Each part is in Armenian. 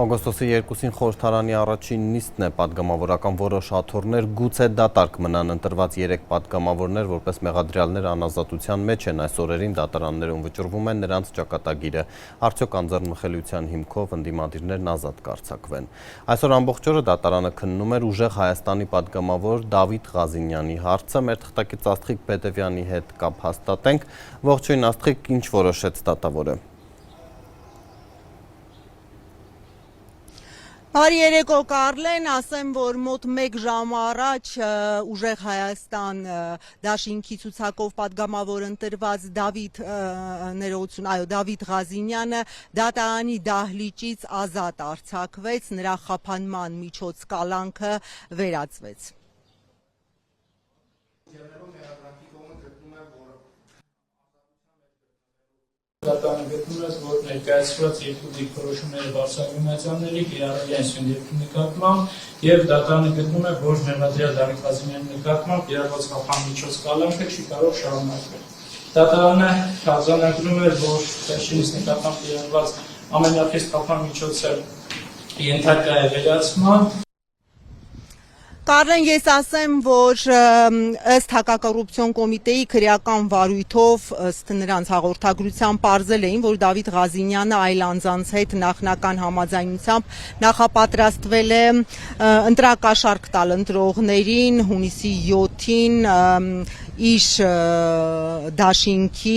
Օգոստոսի 2-ին խորհրդարանի առաջին նիստն է, պատգամավորական որոշ աթոռներ գուցե դատարկ մնան, ընտրված 3 պատգամավորներ որպես մեղադրյալներ անազատության մեջ են, այս օրերին դատարաններում վճռվում է նրանց ճակատագիրը, արդյոք անձեռնմխելիության հիմքով ընդդիմադիրներն ազատ կարձակվեն։ Այսօր ամբողջ օրը դատարանը քննում էր ուժեղ Հայաստանի պատգամավոր Դավիթ Ղազինյանի հարցը, մեր թղթակից Աստղիկ Պետևյանի հետ կապ հաստատենք, ողջույն Աստղիկ, ինչ որոշեց դատավորը։ Բարի երեկո Կարլեն, ասեմ, որ մոտ 1 ժամ առաջ ուժեղ Հայաստան դաշինքի ցուցակով պատգամավոր ընտրված Դավիթ Ղազինյանը դատարանի դահլիճից ազատ արձակվեց, նրա խափանման միջոց կալանքը վերացվեց։ Դատարանը գտնում է, որ ներկայացված երկու դիրքորոշումները բարձրագույնացիաների կիրառելի սյունդեպի նկատմամբ եւ դատարանը գտնում է, որ մեղադրյալ Դավիթ Ղազինյանի նկատմամբ կիրառված խափանմիջոց կալանքը չի կարող շարունակվել։ Դատարանը արձանագրում է, որ վերջինիս նկատմամբ կիրառված ամենախիստ խափանմիջոցը ենթակա է վերացման։ Կարլեն, ես ասեմ, որ ըստ հակակոռուպցիոն կոմիտեի քրեական վարույթով ըստ նրանց հաղորդագրության պարզել էին, որ Դավիթ Ղազինյանը այլ անձանց հետ նախնական համաձայնությամբ նախապատրաստվել է ընտրակաշառք տալ ընտրողներին հունիսի 7-ին իր դաշինքի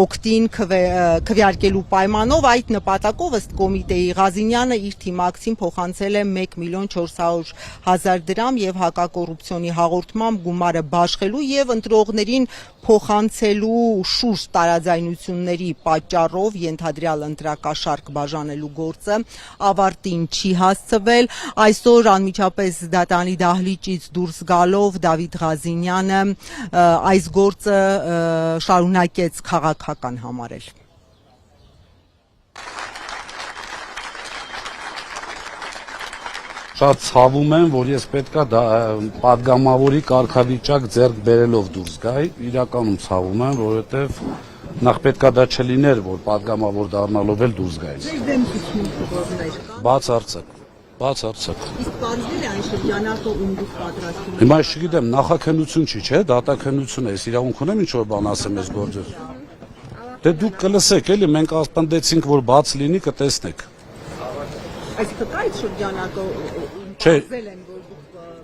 օգտին քվեարկելու պայմանով, այդ նպատակով ըստ կոմիտեի Ղազինյանը իր թիմակցին փոխանցել է 1.400.000 դրամ եւ հակակոռուպցիոնի հաղորդմամբ գումարը բաշխելու եւ ընտրողներին փոխանցելու շուրջ տարաձայնությունների պատճառով ենթադրյալ ընտրակաշառք բաժանելու գործը ավարտին չի հասցվել։ Այսօր անմիջապես դատարանի դահլիճից դուրս գալով Դավիթ Ղազինյանը այս գործը շարունակեց քաղաքական համարել։ Շատ ցավում եմ, որ ես պետքա պատգամավորի կարգավիճակ ձեռք բերելով դուրս գայի, իրականում ցավում եմ, որովհետև նախ պետքա դա չլիներ, որ պատգամավոր դառնալով էլ դուրս գայի։ Բացարձակ։ Իսկ պարզվել է այն շրջանակը, ում դուք պատրաստվում եք։ Հիմա չգիտեմ, նախաքննություն չի, չէ՞, դատաքննություն է, իրավունք ունեմ ինչ-որ բան ասեմ այս գործը։ Դե դուք կլսեք, էլի մենք ասպնդեցինք, որ բաց լինի, կտեսնեք։ Այսինքն կա այդ շրջանակը, Չէ, պարզել են, որ դուք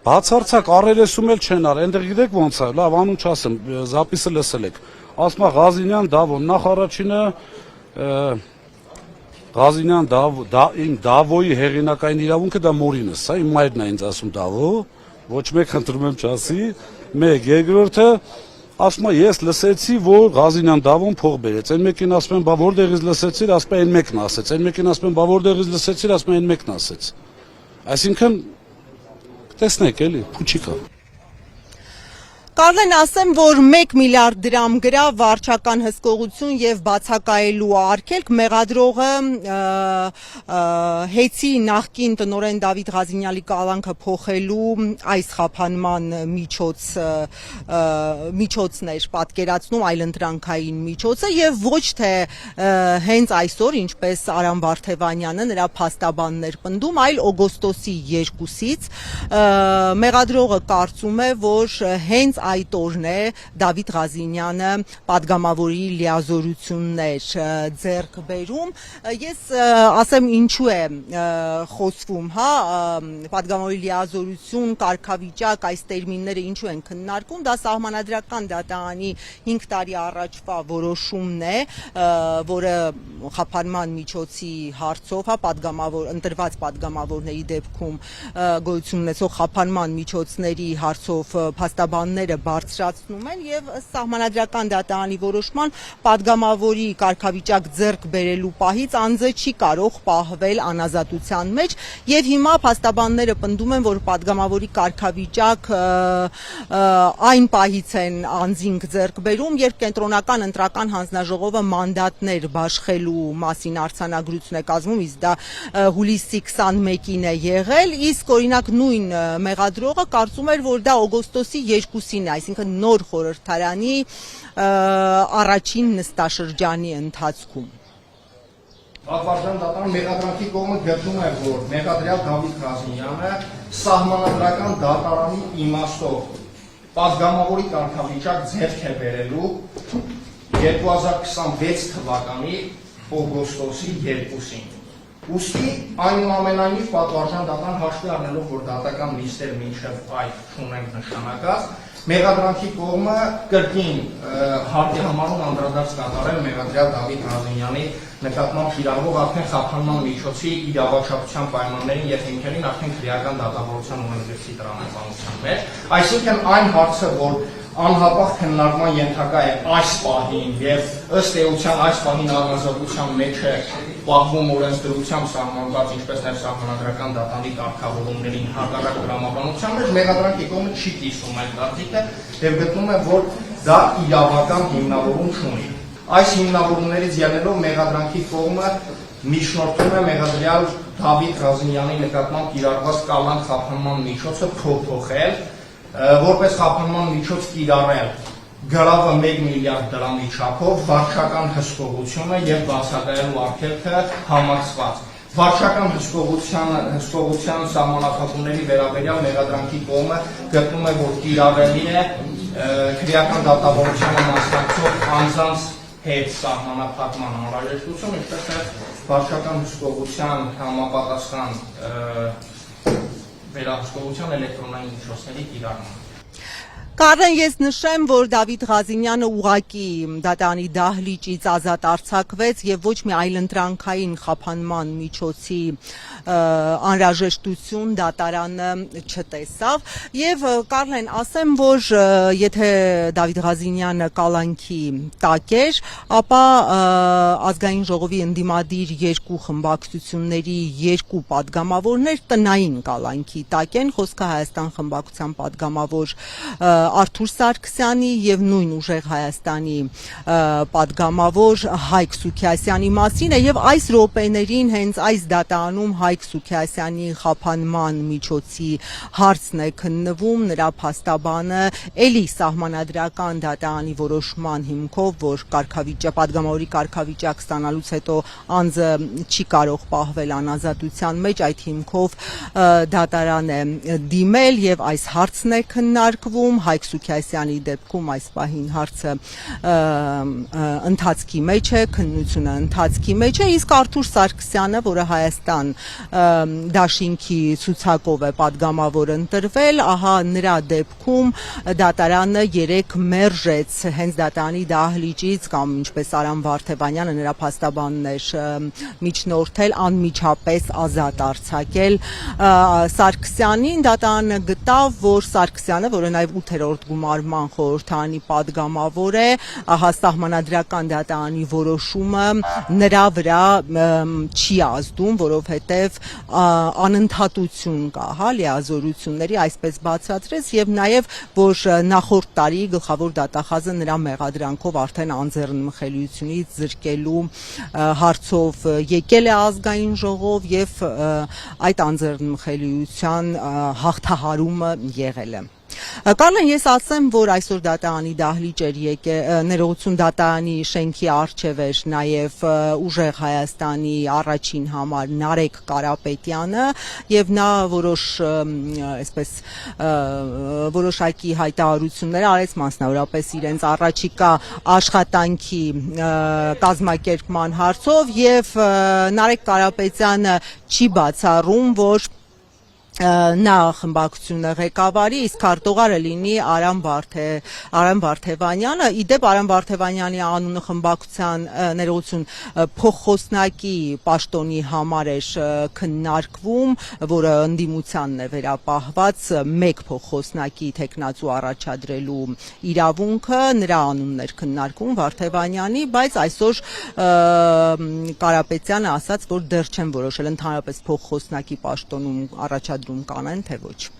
բացարձակ առերեսում էլ չեն արել, այնտեղ գիտեք ոնց է, լավ, անուն չասեմ, զապիսը լսել եք։ Ասում է Ղազինյան Դավոն, նախ առաջինը Ղազինյան իմ Դավոյի հեղինակային իրավունքը դա մորինս, սա իմ մայրն է ինձ ասում Դավո, ոչ մեկ խնդրում եմ չասի, մեկ, երկրորդը ասում է ես լսեցի, որ Ղազինյան Դավոն փող բերեց, այն մեկին ասում են, բա որտեղից լսեցիր, ասում է այն մեկն ասեց, այն մեկին ասում են, բա որտեղից լսեցիր, ասում է այն մեկն ասեց։ Այսինքն տեսնեք էլի, փուչիկա։ Կարլեն, ասեմ, որ 1 միլիարդ դրամ գրավ վարչական հսկողություն եւ բացակայելու արգելք մեղադրողը հեծի նախկին տնօրեն Դավիթ Ղազինյանի կալանքը փոխելու այս խափանման միջոցն էր պատկերացնում այլընտրանքային միջոցը եւ ոչ թե հենց այսօր, ինչպես Արամ Վարդևանյանը նրա փաստաբաններ պնդում, այլ օգոստոսի 2-ից մեղադրողը կարծում է, որ հենց այդ օրն է Դավիթ Ղազինյանը պատգամավորի լիազորություններ ձեռք բերում։ Ես ասեմ ինչու է խոսվում, հա, պատգամավորի լիազորություն, կարգավիճակ, այս տերմինները ինչու են քննարկում, դա սահմանադրական դատարանի 5 տարի առաջվա որոշումն է, որը խափանման միջոցի հարցով, հա, ընտրված պատգամավորների դեպքում գոյություն ունեցող խափանման միջոցների հարցով փաստաբանները բարձրացնում են եւ ըստ սահմանադրական դատարանի որոշման պատգամավորի կարգավիճակ ձեռք բերելու պահից անձը չի կարող պահվել անազատության մեջ եւ հիմա փաստաբանները պնդում են, որ պատգամավորի կարգավիճակ այն պահից են անձինք ձեռք բերում, երբ կենտրոնական ընտրական հանձնաժողովը մանդատներ բաշխելու մասին արձանագրություն է կազմում, իսկ դա հուլիսի 21-ին է եղել, իսկ օրինակ նույն մեղադրողը կարծում էր, որ դա օգոստոսի 2-ին է, այսինքն նոր խորհրդարանի առաջին նստաշրջանի ընթացքում։ Պատվարժան դատարան մեղադրանքի կողմը գտնում է, որ մեղադրյալ Դավիթ Ղազնյանը սահմանադրական դատարանի իմաստով պատգամավորի կարգավիճակ ձեռք է բերելու 2026 թվականի օգոստոսի 2-ին։ Ուստի այնուամենայնիվ պատվարժան դատարան հաշվի առնելով, որ դատական նիստեր մինչև այդ չունենք նշանակած, մեղադրանքի կողմը կրկին հարկի համարում անդրադարձ կատարել մեղադրյալ Դավիթ Ղազնյանի նկատմամբ կիրառվող արդեն խափանման միջոցի իրավաչափության պայմաններին եւ հիմքերին արդեն քրեական դատավորության ունեցի տրամաբանության մեջ, այսինքն այն հարցը, որ անհապաղ քննարկման ենթակա է այս պահին եւ ըստ էության այս պահին առանձնատվության մեջ է պահվում օրենսդրությամբ սահմանված, ինչպես նաեւ սահմանադրական դատանի կարգավորումներին հակառակ տրամաբանության մեջ, մեղադրանքի կողմը չի կիսում այդ դատիկը եւ գտնում է, որ դա իրավական հիմնավորում չունի։ Այս հիմնավորումներից ելնելով մեղադրանքի կողմը միջնորդում է մեղադրյալ Դավիթ Ղազնյանի նկատմամբ կիրառված կալանք խափանման միջոցը փոփոխել, որպես խափանման միջոց կիրառել գրավը 1 միլիարդ դրամի չափով վարչական հսկողությունը եւ բացակայելու արգելքը համակցված։ Վարչական հսկողության սահմանափակումների վերաբերյալ մեղադրանքի կողմը գտնում է, որ կիրառելի է քրեական դատավորությանը մասնակցող անձանց հետ սահմանափակման անհրաժեշտություն, ինչպես նաև վարչական հսկողության համապատասխան վերահսկողության էլեկտրոնային միջոցների կիրառումը։ Կարեն, ես նշեմ, որ Դավիթ Ղազնյանը ուղղակի դատարանի դահլիճից ազատ արձակվեց եւ ոչ մի այլընտրանքային խափանման միջոցի անհրաժեշտություն դատարանը չտեսավ եւ Կարեն, ասեմ, որ եթե Դավիթ Ղազնյանը կալանքի տակ էր, ապա ազգային ժողովի ընդդիմադիր երկու խմբակցությունների երկու падգամավորներ տնային կալանքի տակ են, խոսքը Հայաստան խմբակցության падգամավոր Արթուր Սարգսյանի եւ նույն ուժեղ Հայաստանի падգամավոր Հայկ Սուքիասյանի մասին է եւ այս րոպեներին հենց այս դատարանում Հայկ Սուքիասյանի խափանման միջոցի հարցն է քննվում, նրա փաստաբանը էլի սահմանադրական դատարանի որոշման հիմքով, որ падգամավորի կարգավիճակ ստանալուց հետո անձը չի կարող պահվել անազատության մեջ, այդ հիմքով դատարան է դիմել եւ այս հարցն է քննարկվում Հայկ Սուքիասյանի դեպքում այս պահին հարցը ընթացքի մեջ է, քննությունը ընթացքի մեջ է, իսկ Արթուր Սարգսյանը, որը Հայաստան դաշինքի ցուցակով է падգամավոր ընտրվել, ահա նրա դեպքում դատարանը 3 մերժեց հենց դատարանի դահլիճից կամ ինչպես Արամ Վարդևանյանը նրա փաստաբանն էր միջնորդել անմիջապես ազատ արձակել Սարգսյանին, դատարանը գտավ, որ Սարգսյանը, որը նաև 8-րդ գումարման խորհրդարանի падգամավոր է, ահա սահմանադրական դատարանի որոշումը նրա վրա չի ազդում, որովհետև անընդհատություն կա, հա, լիազորությունների, այսպես բացատրեց եւ նաեւ որ նախորդ տարի գլխավոր դատախազը նրա մեղադրանքով արդեն անձեռնմխելիությունից զրկելու հարցով եկել է ազգային ժողով եւ այդ անձեռնմխելիության հաղթահարումը եղել է։ Կարեն, ես ասեմ, որ այսօր դատարանի դահլիճ էր ներողություն դատարանի շենքի առջև էր նաև ուժեղ Հայաստանի առաջին համար Նարեկ Կարապետյանը եւ նա որոշակի հայտարարություններ արեց, մասնավորապես իրենց առաջիկա աշխատանքի կազմակերպման հարցով եւ Նարեկ Կարապետյանը չի բացառում, որ նա խմբակցությունը ղեկավարի, իսկ քարտուղարը լինի Արամ Վարդևանյանը։ Իդեպ Արամ Վարդևանյանի անունը խմբակցության ներողություն փոխխոսնակի պաշտոնի համար էր քննարկվում, որը ընդդիմությանն է վերապահված մեկ փոխխոսնակի տեխնացու առաջադրելու իրավունքը, նրա անունն էր քննարկվում Վարդևանյանի, բայց այսօր Կարապետյանը ասաց, որ դեռ չեն որոշել ընդհանրապես փոխխոսնակի պաշտոնում առաջադրում կանեն, թե ոչ։